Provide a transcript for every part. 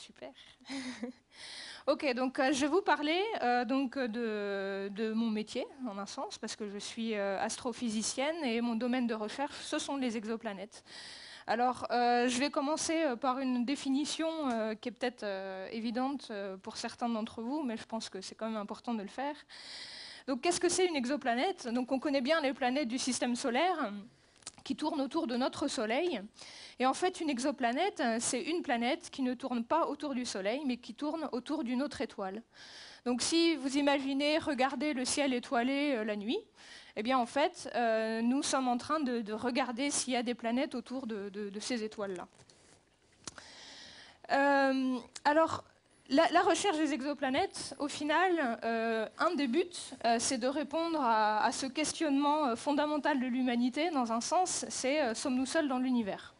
Super. Ok, donc je vais vous parler de mon métier, en un sens, parce que je suis astrophysicienne et mon domaine de recherche, ce sont les exoplanètes. Alors, je vais commencer par une définition qui est peut-être évidente pour certains d'entre vous, mais je pense que c'est quand même important de le faire. Donc, qu'est-ce que c'est une exoplanète? Donc, on connaît bien les planètes du système solaire qui tournent autour de notre Soleil. Et en fait, une exoplanète, c'est une planète qui ne tourne pas autour du Soleil, mais qui tourne autour d'une autre étoile. Donc si vous imaginez regarder le ciel étoilé la nuit, eh bien en fait, nous sommes en train de regarder s'il y a des planètes autour de ces étoiles-là. Alors, la recherche des exoplanètes, au final, un des buts, c'est de répondre à ce questionnement fondamental de l'humanité, dans un sens, c'est sommes-nous seuls dans l'univers?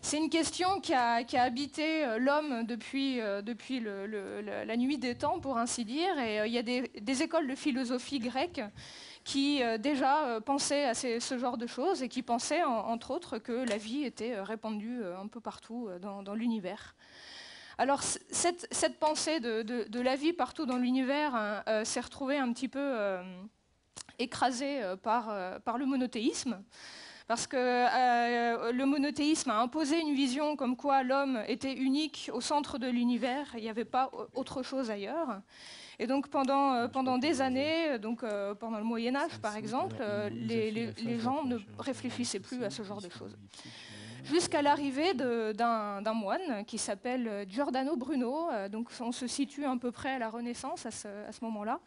C'est une question qui a habité l'homme depuis la nuit des temps, pour ainsi dire, et il y a des écoles de philosophie grecque qui déjà pensaient à ce genre de choses et qui pensaient, entre autres, que la vie était répandue un peu partout dans l'univers. Alors, cette pensée de la vie partout dans l'univers s'est retrouvée un petit peu écrasée par le monothéisme, parce que le monothéisme a imposé une vision comme quoi l'homme était unique au centre de l'univers, il n'y avait pas autre chose ailleurs. Et donc pendant des années, pendant le Moyen-Âge par exemple, les gens ne réfléchissaient plus à ce genre de choses. Jusqu'à l'arrivée d'un moine qui s'appelle Giordano Bruno, donc on se situe à peu près à la Renaissance à ce moment-là.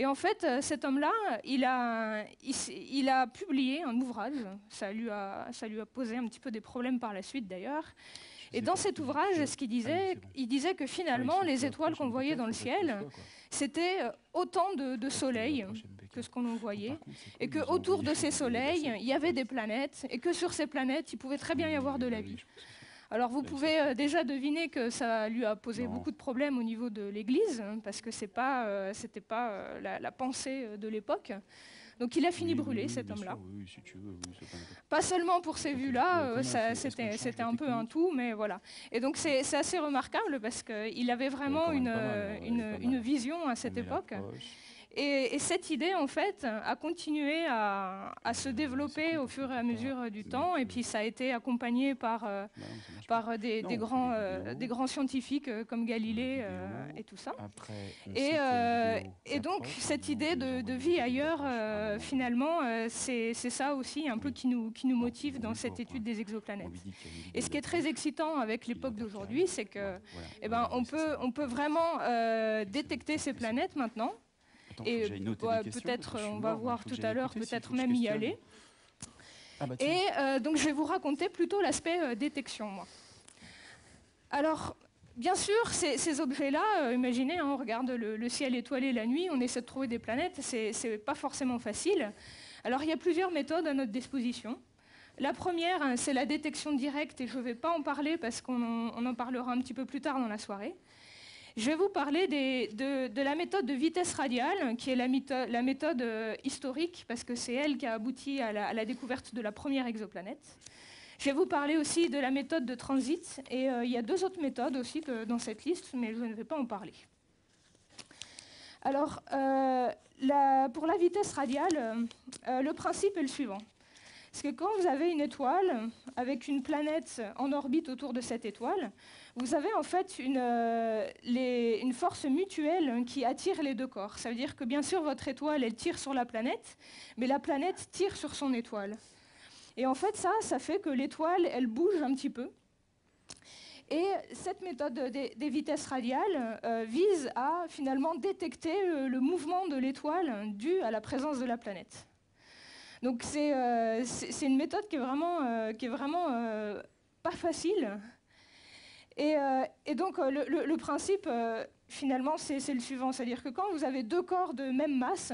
Et en fait, cet homme-là, il a publié un ouvrage, ça lui a posé un petit peu des problèmes par la suite d'ailleurs. Et dans cet ouvrage, ce qu'il disait, il disait que finalement, les étoiles qu'on voyait dans le ciel, c'était autant de soleils que ce qu'on en voyait, et qu'autour de ces soleils, il y avait des planètes, et que sur ces planètes, il pouvait très bien y avoir de la vie. Alors vous pouvez déjà deviner que ça lui a posé beaucoup de problèmes au niveau de l'Église, parce que c'était pas la pensée de l'époque. Donc il a fini brûlé, cet homme-là. Pas seulement pour ces vues-là, c'était un peu un tout, mais voilà. Et donc c'est assez remarquable parce qu'il avait vraiment une vision à cette époque. Et cette idée, en fait, a continué à se développer au fur et à mesure du temps. Et puis, ça a été accompagné par des grands scientifiques comme Galilée et tout ça. Et donc, cette idée de vie ailleurs, finalement, c'est ça aussi un peu qui nous motive dans cette étude des exoplanètes. Et ce qui est très excitant avec l'époque d'aujourd'hui, c'est que, on peut vraiment détecter ces planètes maintenant. Et peut-être, on va voir tout à l'heure, peut-être même y aller. Et donc, je vais vous raconter plutôt l'aspect détection, moi. Alors, bien sûr, ces objets-là, imaginez, on regarde le ciel étoilé la nuit, on essaie de trouver des planètes, c'est pas forcément facile. Alors, il y a plusieurs méthodes à notre disposition. La première, c'est la détection directe, et je ne vais pas en parler parce qu'on en parlera un petit peu plus tard dans la soirée. Je vais vous parler de la méthode de vitesse radiale, qui est la méthode historique, parce que c'est elle qui a abouti à la découverte de la première exoplanète. Je vais vous parler aussi de la méthode de transit, et il y a deux autres méthodes aussi dans cette liste, mais je ne vais pas en parler. Alors, pour la vitesse radiale, le principe est le suivant. Parce que quand vous avez une étoile avec une planète en orbite autour de cette étoile, vous avez en fait une force mutuelle qui attire les deux corps. Ça veut dire que bien sûr votre étoile, elle tire sur la planète, mais la planète tire sur son étoile. Et en fait ça fait que l'étoile, elle bouge un petit peu. Et cette méthode des vitesses radiales vise à finalement détecter le mouvement de l'étoile dû à la présence de la planète. Donc c'est une méthode qui est vraiment pas facile. Et donc le principe, finalement, c'est le suivant. C'est-à-dire que quand vous avez deux corps de même masse,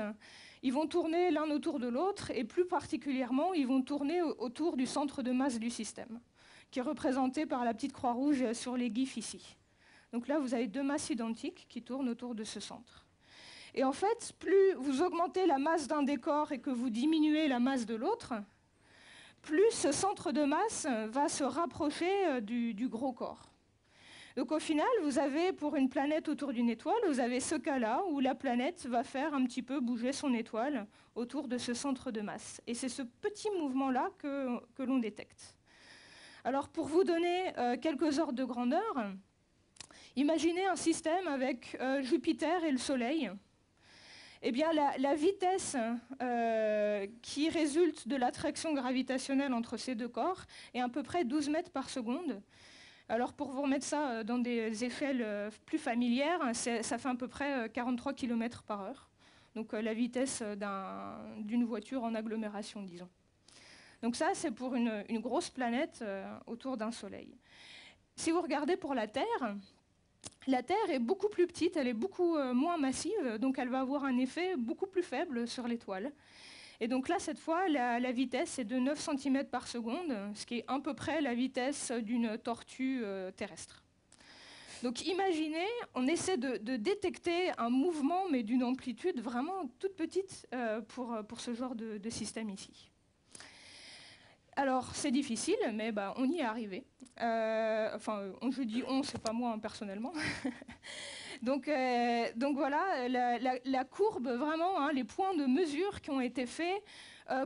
ils vont tourner l'un autour de l'autre, et plus particulièrement, ils vont tourner autour du centre de masse du système, qui est représenté par la petite croix rouge sur les gifs ici. Donc là, vous avez deux masses identiques qui tournent autour de ce centre. Et en fait, plus vous augmentez la masse d'un des corps et que vous diminuez la masse de l'autre, plus ce centre de masse va se rapprocher du gros corps. Donc au final, vous avez pour une planète autour d'une étoile, vous avez ce cas-là où la planète va faire un petit peu bouger son étoile autour de ce centre de masse. Et c'est ce petit mouvement-là que l'on détecte. Alors pour vous donner quelques ordres de grandeur, imaginez un système avec Jupiter et le Soleil. Eh bien, la vitesse qui résulte de l'attraction gravitationnelle entre ces deux corps est à peu près 12 mètres par seconde. Alors pour vous remettre ça dans des échelles plus familières, ça fait à peu près 43 km par heure. Donc la vitesse d'une voiture en agglomération, disons. Donc ça, c'est pour une grosse planète autour d'un Soleil. Si vous regardez pour la Terre est beaucoup plus petite, elle est beaucoup moins massive, donc elle va avoir un effet beaucoup plus faible sur l'étoile. Et donc là, cette fois, la vitesse est de 9 cm par seconde, ce qui est à peu près la vitesse d'une tortue terrestre. Donc imaginez, on essaie de détecter un mouvement, mais d'une amplitude vraiment toute petite pour ce genre de système ici. Alors c'est difficile, mais on y est arrivé. Enfin, je dis on, c'est pas moi personnellement. Donc voilà, la courbe, vraiment, hein, les points de mesure qui ont été faits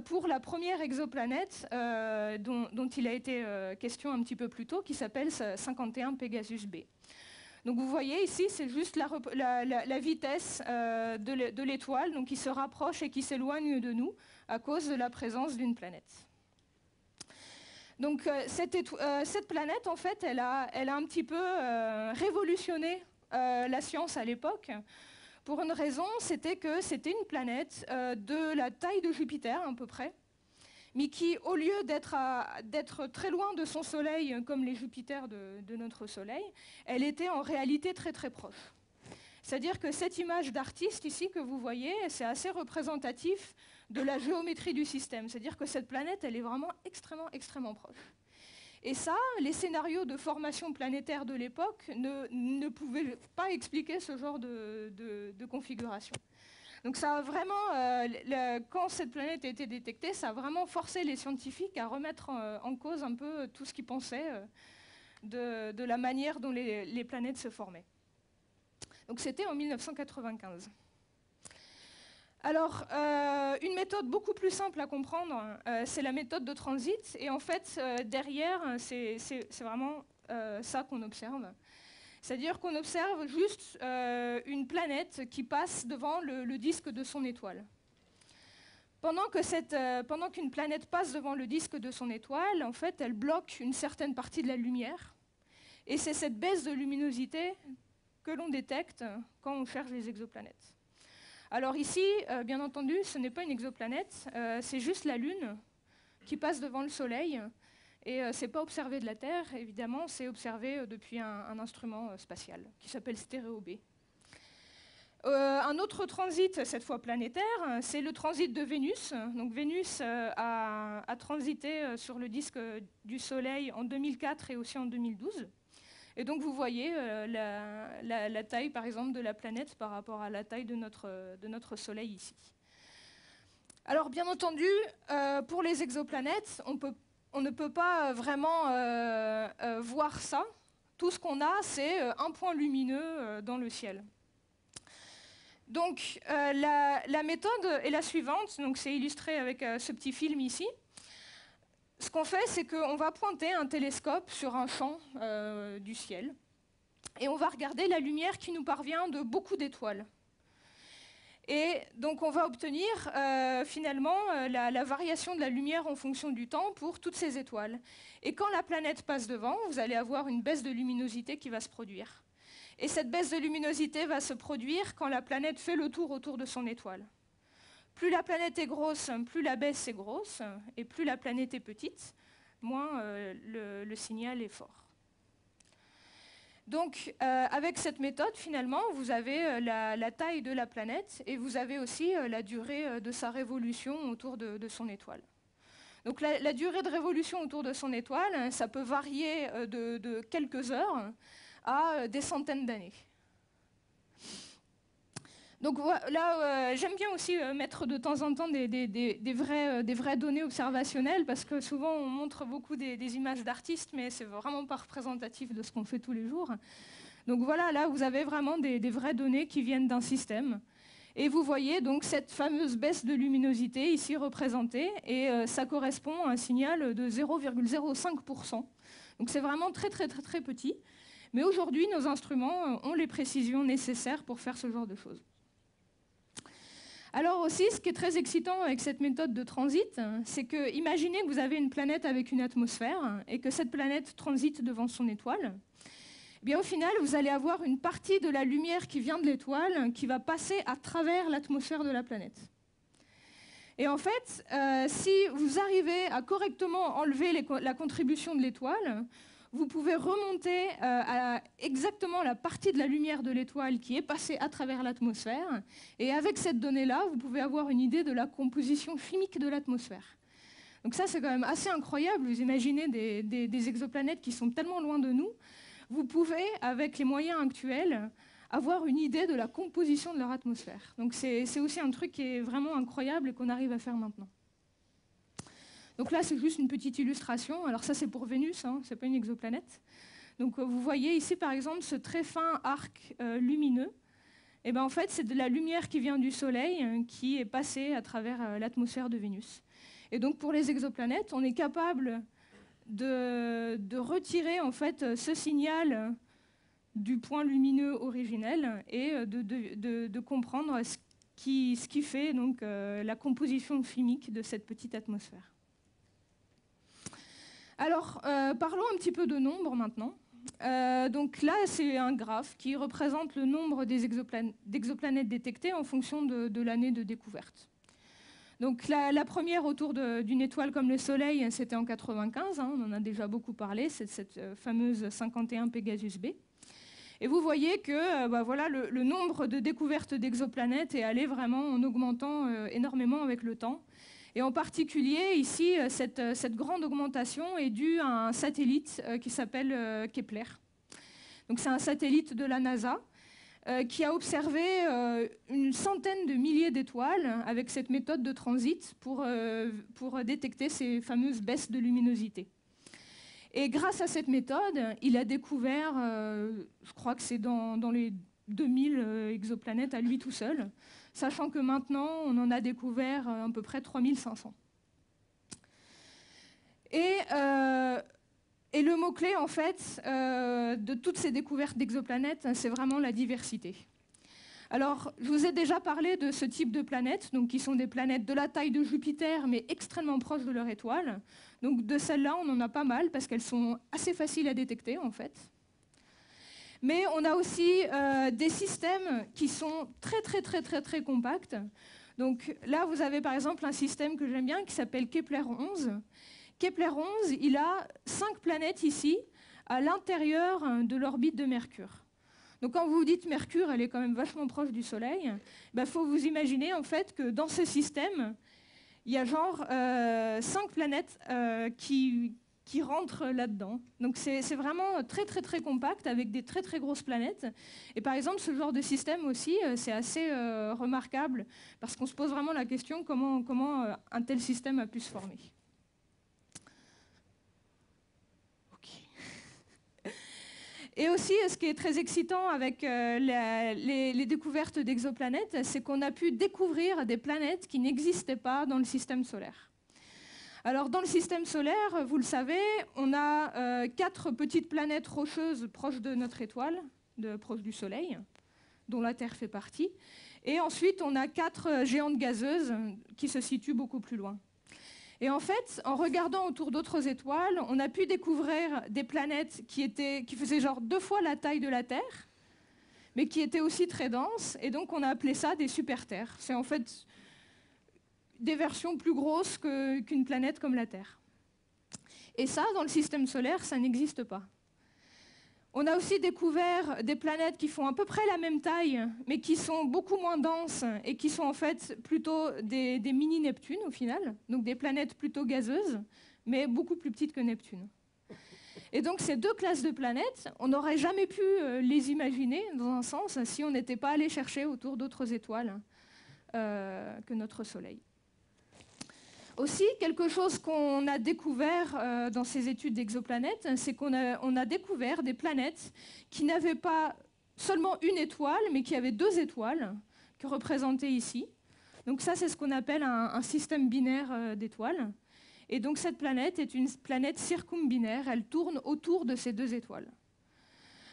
pour la première exoplanète dont il a été question un petit peu plus tôt, qui s'appelle 51 Pegasus b. Donc vous voyez ici, c'est juste la vitesse de l'étoile, donc qui se rapproche et qui s'éloigne de nous à cause de la présence d'une planète. Donc cette planète, en fait, elle a un petit peu révolutionné la science à l'époque, pour une raison, c'était que c'était une planète de la taille de Jupiter à peu près, mais qui, au lieu d'être très loin de son Soleil, comme les Jupiters de notre Soleil, elle était en réalité très très proche. C'est-à-dire que cette image d'artiste ici que vous voyez, c'est assez représentatif de la géométrie du système. C'est-à-dire que cette planète, elle est vraiment extrêmement, extrêmement proche. Et ça, les scénarios de formation planétaire de l'époque ne pouvaient pas expliquer ce genre de configuration. Donc ça a vraiment, quand cette planète a été détectée, ça a vraiment forcé les scientifiques à remettre en cause un peu tout ce qu'ils pensaient de la manière dont les planètes se formaient. Donc c'était en 1995. Alors, une méthode beaucoup plus simple à comprendre, c'est la méthode de transit. Et en fait, derrière, c'est vraiment ça qu'on observe. C'est-à-dire qu'on observe juste une planète qui passe devant le disque de son étoile. Pendant qu'une planète passe devant le disque de son étoile, en fait, elle bloque une certaine partie de la lumière. Et c'est cette baisse de luminosité que l'on détecte quand on cherche les exoplanètes. Alors ici, bien entendu, ce n'est pas une exoplanète, c'est juste la Lune qui passe devant le Soleil. Et ce n'est pas observé de la Terre, évidemment, c'est observé depuis un instrument spatial qui s'appelle Stéréo B. Un autre transit, cette fois planétaire, c'est le transit de Vénus. Donc Vénus a transité sur le disque du Soleil en 2004 et aussi en 2012. Et donc vous voyez la taille, par exemple, de la planète par rapport à la taille de notre Soleil ici. Alors bien entendu, pour les exoplanètes, on ne peut pas vraiment voir ça. Tout ce qu'on a, c'est un point lumineux dans le ciel. Donc la méthode est la suivante, donc c'est illustré avec ce petit film ici. Ce qu'on fait, c'est qu'on va pointer un télescope sur un champ du ciel et on va regarder la lumière qui nous parvient de beaucoup d'étoiles. Et donc on va obtenir finalement la variation de la lumière en fonction du temps pour toutes ces étoiles. Et quand la planète passe devant, vous allez avoir une baisse de luminosité qui va se produire. Et cette baisse de luminosité va se produire quand la planète fait le tour autour de son étoile. Plus la planète est grosse, plus la baisse est grosse, et plus la planète est petite, moins le signal est fort. Donc, avec cette méthode, finalement, vous avez la taille de la planète et vous avez aussi la durée de sa révolution autour de son étoile. Donc, la durée de révolution autour de son étoile, ça peut varier de quelques heures à des centaines d'années. Donc là, j'aime bien aussi mettre de temps en temps des vraies données observationnelles, parce que souvent on montre beaucoup des images d'artistes, mais c'est vraiment pas représentatif de ce qu'on fait tous les jours. Donc voilà, là vous avez vraiment des vraies données qui viennent d'un système. Et vous voyez donc cette fameuse baisse de luminosité ici représentée, et ça correspond à un signal de 0,05%. Donc c'est vraiment très très très très petit. Mais aujourd'hui, nos instruments ont les précisions nécessaires pour faire ce genre de choses. Alors aussi, ce qui est très excitant avec cette méthode de transit, c'est que imaginez que vous avez une planète avec une atmosphère et que cette planète transite devant son étoile. Eh bien, au final, vous allez avoir une partie de la lumière qui vient de l'étoile qui va passer à travers l'atmosphère de la planète. Et en fait, si vous arrivez à correctement enlever la contribution de l'étoile, vous pouvez remonter à exactement la partie de la lumière de l'étoile qui est passée à travers l'atmosphère. Et avec cette donnée-là, vous pouvez avoir une idée de la composition chimique de l'atmosphère. Donc ça, c'est quand même assez incroyable. Vous imaginez des exoplanètes qui sont tellement loin de nous. Vous pouvez, avec les moyens actuels, avoir une idée de la composition de leur atmosphère. Donc c'est aussi un truc qui est vraiment incroyable et qu'on arrive à faire maintenant. Donc là, c'est juste une petite illustration. Alors ça, c'est pour Vénus, hein, ce n'est pas une exoplanète. Donc vous voyez ici, par exemple, ce très fin arc lumineux. Et ben, en fait, c'est de la lumière qui vient du Soleil qui est passée à travers l'atmosphère de Vénus. Et donc pour les exoplanètes, on est capable de retirer en fait, ce signal du point lumineux originel et de comprendre ce qui fait donc, la composition chimique de cette petite atmosphère. Alors, parlons un petit peu de nombres maintenant. Donc là, c'est un graphe qui représente le nombre d'exoplanètes détectées en fonction de l'année de découverte. Donc la première autour d'une étoile comme le Soleil, c'était en 1995, hein, on en a déjà beaucoup parlé, c'est cette fameuse 51 Pegasus B. Et vous voyez que voilà, le nombre de découvertes d'exoplanètes est allé vraiment en augmentant énormément avec le temps. Et en particulier, ici, cette grande augmentation est due à un satellite qui s'appelle Kepler. Donc c'est un satellite de la NASA qui a observé une centaine de milliers d'étoiles avec cette méthode de transit pour détecter ces fameuses baisses de luminosité. Et grâce à cette méthode, il a découvert, je crois que c'est dans les 2000 exoplanètes à lui tout seul, sachant que maintenant, on en a découvert à peu près 3500. Et le mot-clé, en fait, de toutes ces découvertes d'exoplanètes, c'est vraiment la diversité. Alors, je vous ai déjà parlé de ce type de planètes, donc qui sont des planètes de la taille de Jupiter, mais extrêmement proches de leur étoile. Donc de celles-là, on en a pas mal, parce qu'elles sont assez faciles à détecter, en fait. Mais on a aussi des systèmes qui sont très, très, très, très, très compacts. Donc là, vous avez par exemple un système que j'aime bien, qui s'appelle Kepler 11. Kepler 11, il a 5 planètes ici, à l'intérieur de l'orbite de Mercure. Donc quand vous dites Mercure, elle est quand même vachement proche du Soleil, il faut vous imaginer en fait que dans ce système, il y a genre 5 planètes qui rentrent là-dedans. Donc c'est vraiment très très très compact avec des très très grosses planètes. Et par exemple, ce genre de système aussi, c'est assez remarquable parce qu'on se pose vraiment la question comment un tel système a pu se former. Et aussi, ce qui est très excitant avec les découvertes d'exoplanètes, c'est qu'on a pu découvrir des planètes qui n'existaient pas dans le système solaire. Alors, dans le système solaire, vous le savez, on a 4 petites planètes rocheuses proches de notre étoile, proches du Soleil, dont la Terre fait partie. Et ensuite, on a 4 géantes gazeuses qui se situent beaucoup plus loin. Et en fait, en regardant autour d'autres étoiles, on a pu découvrir des planètes qui faisaient genre 2 fois la taille de la Terre, mais qui étaient aussi très denses, et donc on a appelé ça des super-terres. C'est en fait des versions plus grosses qu'une planète comme la Terre. Et ça, dans le système solaire, ça n'existe pas. On a aussi découvert des planètes qui font à peu près la même taille, mais qui sont beaucoup moins denses et qui sont en fait plutôt des mini-Neptunes au final, donc des planètes plutôt gazeuses, mais beaucoup plus petites que Neptune. Et donc ces deux classes de planètes, on n'aurait jamais pu les imaginer, dans un sens, si on n'était pas allé chercher autour d'autres étoiles que notre Soleil. Aussi, quelque chose qu'on a découvert dans ces études d'exoplanètes, c'est qu'on a découvert des planètes qui n'avaient pas seulement une étoile, mais qui avaient deux étoiles, que représentées ici. Donc ça, c'est ce qu'on appelle un système binaire d'étoiles. Et donc cette planète est une planète circumbinaire, elle tourne autour de ces deux étoiles.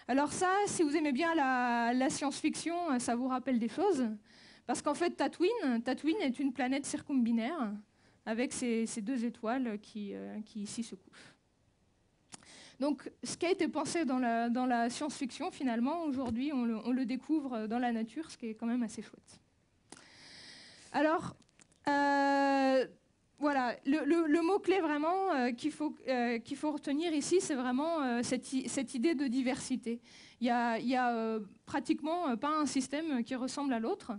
Alors ça, si vous aimez bien la science-fiction, ça vous rappelle des choses. Parce qu'en fait, Tatooine est une planète circumbinaire, avec ces deux étoiles qui ici se couchent. Donc ce qui a été pensé dans la science-fiction, finalement, aujourd'hui, on le découvre dans la nature, ce qui est quand même assez chouette. Alors, voilà, le mot-clé vraiment qu'il faut retenir ici, c'est vraiment cette idée de diversité. Il y a pratiquement pas un système qui ressemble à l'autre.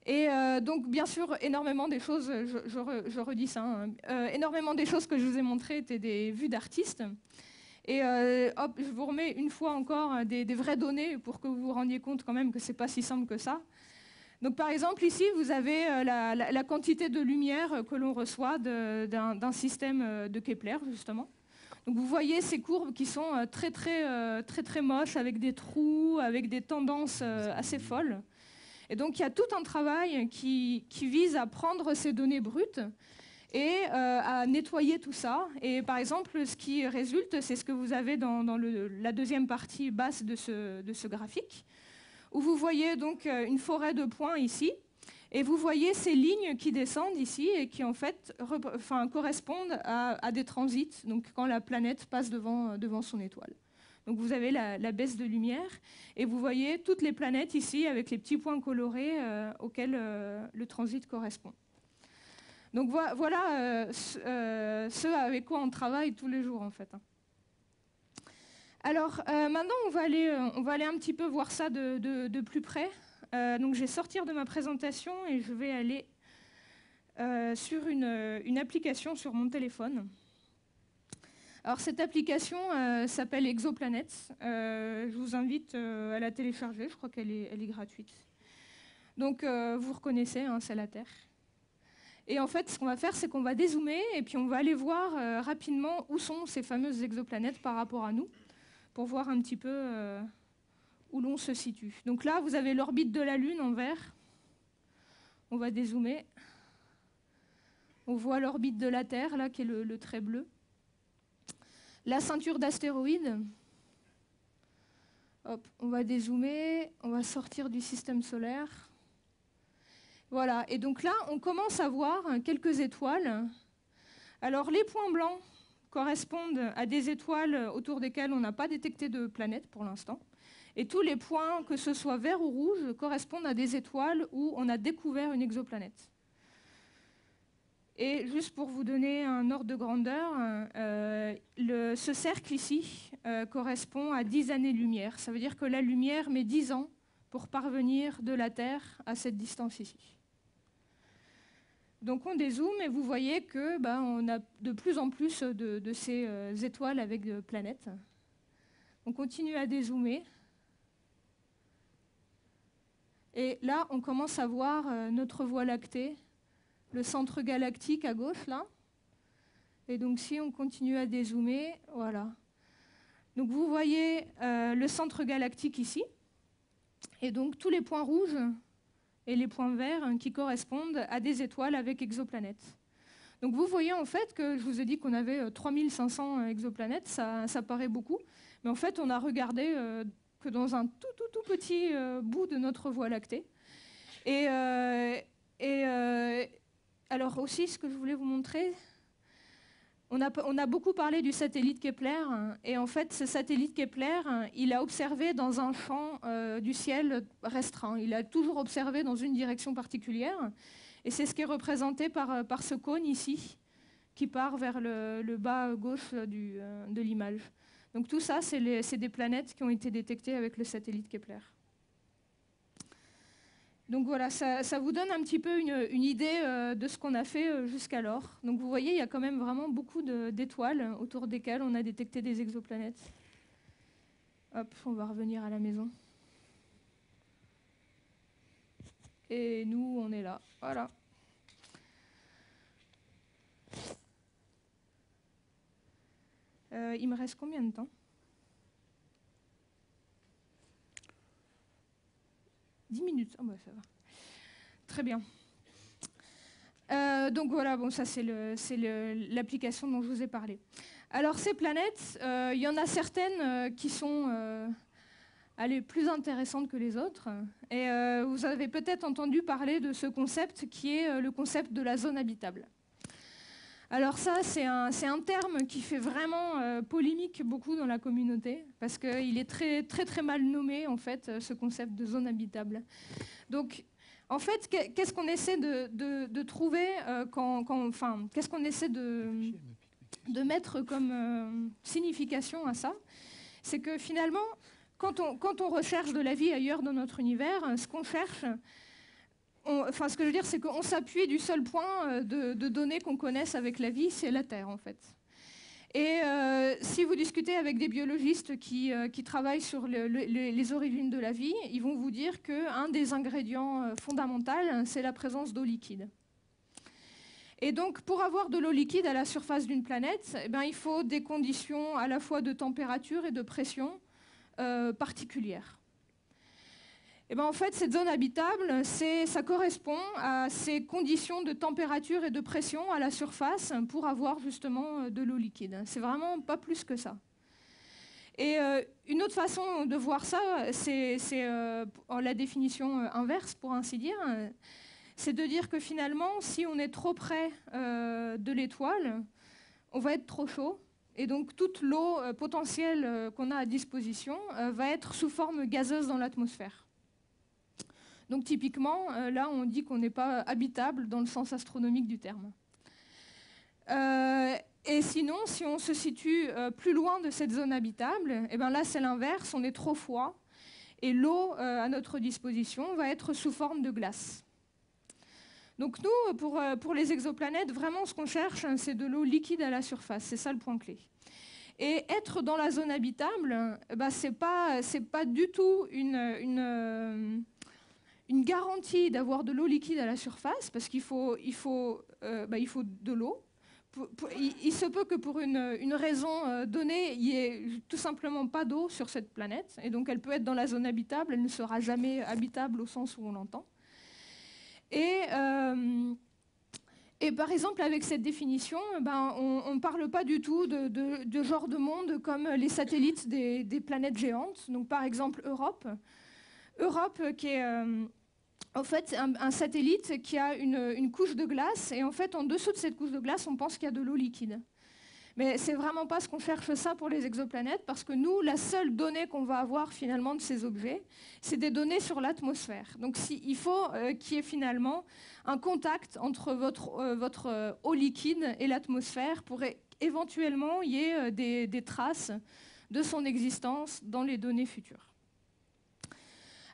Et donc, bien sûr, énormément des choses, je redis ça, énormément des choses que je vous ai montrées étaient des vues d'artistes. Et hop, je vous remets une fois encore des vraies données pour que vous vous rendiez compte quand même que ce n'est pas si simple que ça. Donc par exemple, ici, vous avez la quantité de lumière que l'on reçoit d'un système de Kepler, justement. Donc vous voyez ces courbes qui sont très moches, avec des trous, avec des tendances assez folles. Et donc il y a tout un travail qui vise à prendre ces données brutes et à nettoyer tout ça. Et par exemple, ce qui résulte, c'est ce que vous avez dans la deuxième partie basse de ce graphique, où vous voyez donc une forêt de points ici, et vous voyez ces lignes qui descendent ici et qui en fait correspondent à des transits, donc quand la planète passe devant son étoile. Donc vous avez la baisse de lumière, et vous voyez toutes les planètes ici avec les petits points colorés auxquels le transit correspond. Donc voilà ce avec quoi on travaille tous les jours en fait. Alors maintenant, on va aller un petit peu voir ça de plus près. Donc je vais sortir de ma présentation et je vais aller sur une application sur mon téléphone. Alors cette application s'appelle Exoplanets. Je vous invite à la télécharger, je crois qu'elle est gratuite. Donc vous reconnaissez, hein, c'est la Terre. Et en fait, ce qu'on va faire, c'est qu'on va dézoomer et puis on va aller voir rapidement où sont ces fameuses exoplanètes par rapport à nous, pour voir un petit peu où l'on se situe. Donc là, vous avez l'orbite de la Lune en vert. On va dézoomer. On voit l'orbite de la Terre, là, qui est le trait bleu. La ceinture d'astéroïdes. Hop, on va dézoomer. On va sortir du système solaire. Voilà. Et donc là, on commence à voir quelques étoiles. Alors, les points blancs correspondent à des étoiles autour desquelles on n'a pas détecté de planètes pour l'instant. Et tous les points, que ce soit vert ou rouge, correspondent à des étoiles où on a découvert une exoplanète. Et juste pour vous donner un ordre de grandeur, ce cercle ici correspond à 10 années-lumière. Ça veut dire que la lumière met 10 ans pour parvenir de la Terre à cette distance ici. Donc on dézoome et vous voyez que on a de plus en plus de ces étoiles avec des planètes. On continue à dézoomer. Et là, on commence à voir notre Voie lactée, le centre galactique à gauche, là. Et donc si on continue à dézoomer, voilà. Donc vous voyez le centre galactique ici. Et donc tous les points rouges et les points verts qui correspondent à des étoiles avec exoplanètes. Donc vous voyez en fait que je vous ai dit qu'on avait 3500 exoplanètes, ça paraît beaucoup, mais en fait on a regardé que dans un tout petit bout de notre Voie lactée. Et alors aussi, ce que je voulais vous montrer, on a beaucoup parlé du satellite Kepler, et en fait, ce satellite Kepler, il a observé dans un champ du ciel restreint. Il a toujours observé dans une direction particulière, et c'est ce qui est représenté par ce cône ici, qui part vers le bas gauche de l'image. Donc tout ça, c'est des planètes qui ont été détectées avec le satellite Kepler. Donc voilà, ça vous donne un petit peu une idée de ce qu'on a fait jusqu'alors. Donc vous voyez, il y a quand même vraiment beaucoup d'étoiles autour desquelles on a détecté des exoplanètes. Hop, on va revenir à la maison. Et nous, on est là. Voilà. Il me reste combien de temps ? 10 minutes. Ah bah ça va. Très bien. Donc voilà, bon, ça c'est l'application dont je vous ai parlé. Alors ces planètes, il y en a certaines qui sont plus intéressantes que les autres. Et vous avez peut-être entendu parler de ce concept qui est le concept de la zone habitable. Alors ça, c'est un terme qui fait vraiment polémique beaucoup dans la communauté, parce qu'il est très, très, très mal nommé, en fait, ce concept de zone habitable. Donc, en fait, qu'est-ce qu'on essaie de trouver qu'est-ce qu'on essaie de mettre comme signification à ça? C'est que finalement, quand on recherche de la vie ailleurs dans notre univers, ce qu'on cherche, ce que je veux dire, c'est qu'on s'appuie du seul point de données qu'on connaisse avec la vie, c'est la Terre, en fait. Et si vous discutez avec des biologistes qui travaillent sur les origines de la vie, ils vont vous dire qu'un des ingrédients fondamentaux, c'est la présence d'eau liquide. Et donc, pour avoir de l'eau liquide à la surface d'une planète, eh ben, il faut des conditions à la fois de température et de pression particulières. Et ben, en fait, cette zone habitable, ça correspond à ces conditions de température et de pression à la surface pour avoir justement de l'eau liquide. C'est vraiment pas plus que ça. Et une autre façon de voir ça, c'est la définition inverse, pour ainsi dire. C'est de dire que finalement, si on est trop près de l'étoile, on va être trop chaud. Et donc toute l'eau potentielle qu'on a à disposition va être sous forme gazeuse dans l'atmosphère. Donc typiquement, là, on dit qu'on n'est pas habitable dans le sens astronomique du terme. Et sinon, si on se situe plus loin de cette zone habitable, eh ben là, c'est l'inverse, on est trop froid. Et l'eau à notre disposition va être sous forme de glace. Donc nous, pour les exoplanètes, vraiment, ce qu'on cherche, c'est de l'eau liquide à la surface. C'est ça le point clé. Et être dans la zone habitable, bah, c'est pas du tout une garantie d'avoir de l'eau liquide à la surface, parce qu'il faut de l'eau. Il se peut que pour une raison donnée, il n'y ait tout simplement pas d'eau sur cette planète, et donc elle peut être dans la zone habitable, elle ne sera jamais habitable au sens où on l'entend. Et par exemple, avec cette définition, ben, on ne parle pas du tout de genre de monde comme les satellites des planètes géantes. Donc par exemple, Europe qui est en fait un satellite qui a une couche de glace, et en fait en dessous de cette couche de glace, on pense qu'il y a de l'eau liquide. Mais c'est vraiment pas ce qu'on cherche ça pour les exoplanètes, parce que nous, la seule donnée qu'on va avoir finalement de ces objets, c'est des données sur l'atmosphère. Donc il faut qu'il y ait finalement un contact entre votre eau liquide et l'atmosphère pour éventuellement il y ait des traces de son existence dans les données futures.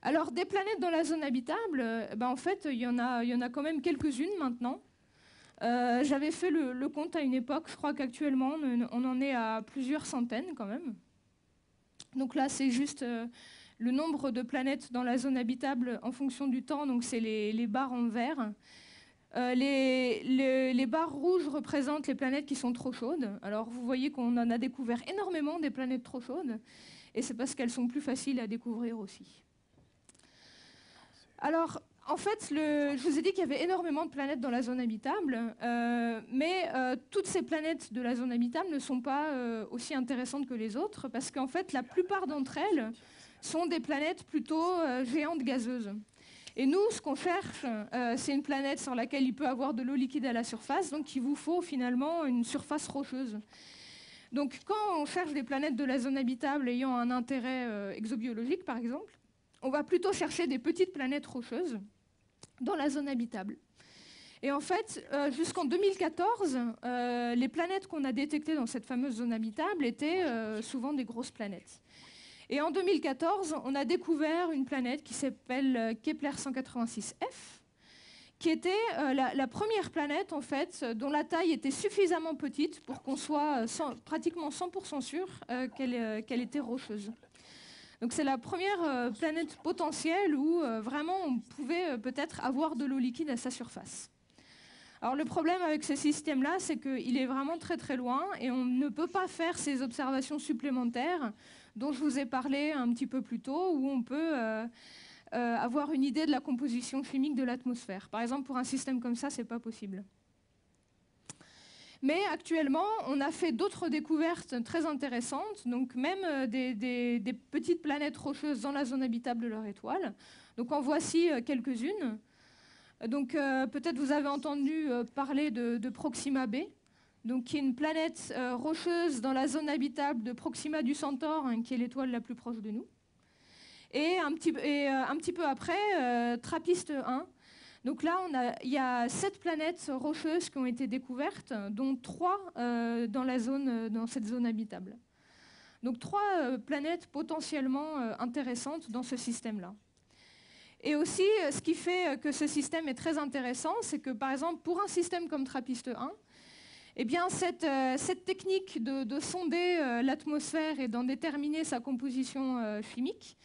Alors des planètes dans la zone habitable, ben, en fait il y en a quand même quelques-unes maintenant. J'avais fait le compte à une époque, je crois qu'actuellement on en est à plusieurs centaines quand même. Donc là c'est juste le nombre de planètes dans la zone habitable en fonction du temps, donc c'est les barres en vert. Les barres rouges représentent les planètes qui sont trop chaudes. Alors vous voyez qu'on en a découvert énormément des planètes trop chaudes, et c'est parce qu'elles sont plus faciles à découvrir aussi. Alors, en fait, je vous ai dit qu'il y avait énormément de planètes dans la zone habitable, mais toutes ces planètes de la zone habitable ne sont pas aussi intéressantes que les autres, parce qu'en fait, la plupart d'entre elles sont des planètes plutôt géantes gazeuses. Et nous, ce qu'on cherche, c'est une planète sur laquelle il peut y avoir de l'eau liquide à la surface, donc il vous faut finalement une surface rocheuse. Donc quand on cherche des planètes de la zone habitable ayant un intérêt exobiologique, par exemple, on va plutôt chercher des petites planètes rocheuses dans la zone habitable. Et en fait, jusqu'en 2014, les planètes qu'on a détectées dans cette fameuse zone habitable étaient souvent des grosses planètes. Et en 2014, on a découvert une planète qui s'appelle Kepler 186f, qui était la première planète, en fait, dont la taille était suffisamment petite pour qu'on soit pratiquement 100% sûr qu'elle était rocheuse. Donc c'est la première planète potentielle où vraiment on pouvait peut-être avoir de l'eau liquide à sa surface. Alors le problème avec ce système-là, c'est qu'il est vraiment très très loin et on ne peut pas faire ces observations supplémentaires dont je vous ai parlé un petit peu plus tôt, où on peut avoir une idée de la composition chimique de l'atmosphère. Par exemple, pour un système comme ça, ce n'est pas possible. Mais actuellement, on a fait d'autres découvertes très intéressantes, donc même des petites planètes rocheuses dans la zone habitable de leur étoile. Donc en voici quelques-unes. Donc peut-être vous avez entendu parler de Proxima b, donc, qui est une planète rocheuse dans la zone habitable de Proxima du Centaure, hein, qui est l'étoile la plus proche de nous. Et un petit peu après, Trappiste 1. Donc là, il y a 7 planètes rocheuses qui ont été découvertes, dont 3 dans cette zone habitable. Donc 3 planètes potentiellement intéressantes dans ce système-là. Et aussi, ce qui fait que ce système est très intéressant, c'est que, par exemple, pour un système comme Trappiste 1, eh bien, cette technique de sonder l'atmosphère et d'en déterminer sa composition chimique,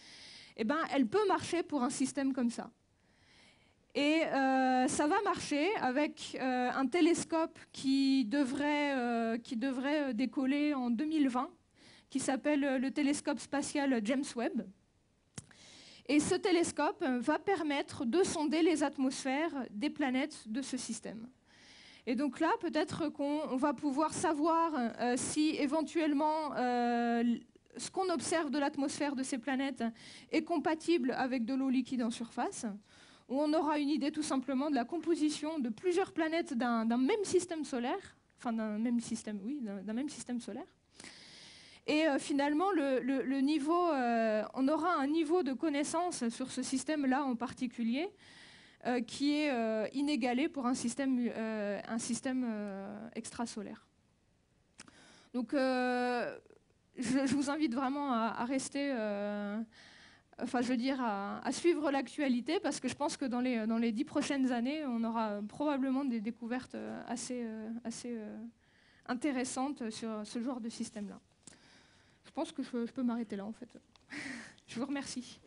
eh ben, elle peut marcher pour un système comme ça. Et ça va marcher avec un télescope qui devrait décoller en 2020, qui s'appelle le télescope spatial James Webb. Et ce télescope va permettre de sonder les atmosphères des planètes de ce système. Et donc là, peut-être qu'on va pouvoir savoir si éventuellement ce qu'on observe de l'atmosphère de ces planètes est compatible avec de l'eau liquide en surface. Où on aura une idée tout simplement de la composition de plusieurs planètes d'un même système solaire, enfin d'un même système solaire. Et finalement, on aura un niveau de connaissance sur ce système-là en particulier qui est inégalé pour un système extrasolaire. Donc, je vous invite vraiment à rester... à suivre l'actualité, parce que je pense que dans les 10 prochaines années, on aura probablement des découvertes assez intéressantes sur ce genre de système-là. Je pense que je peux m'arrêter là, en fait. Je vous remercie.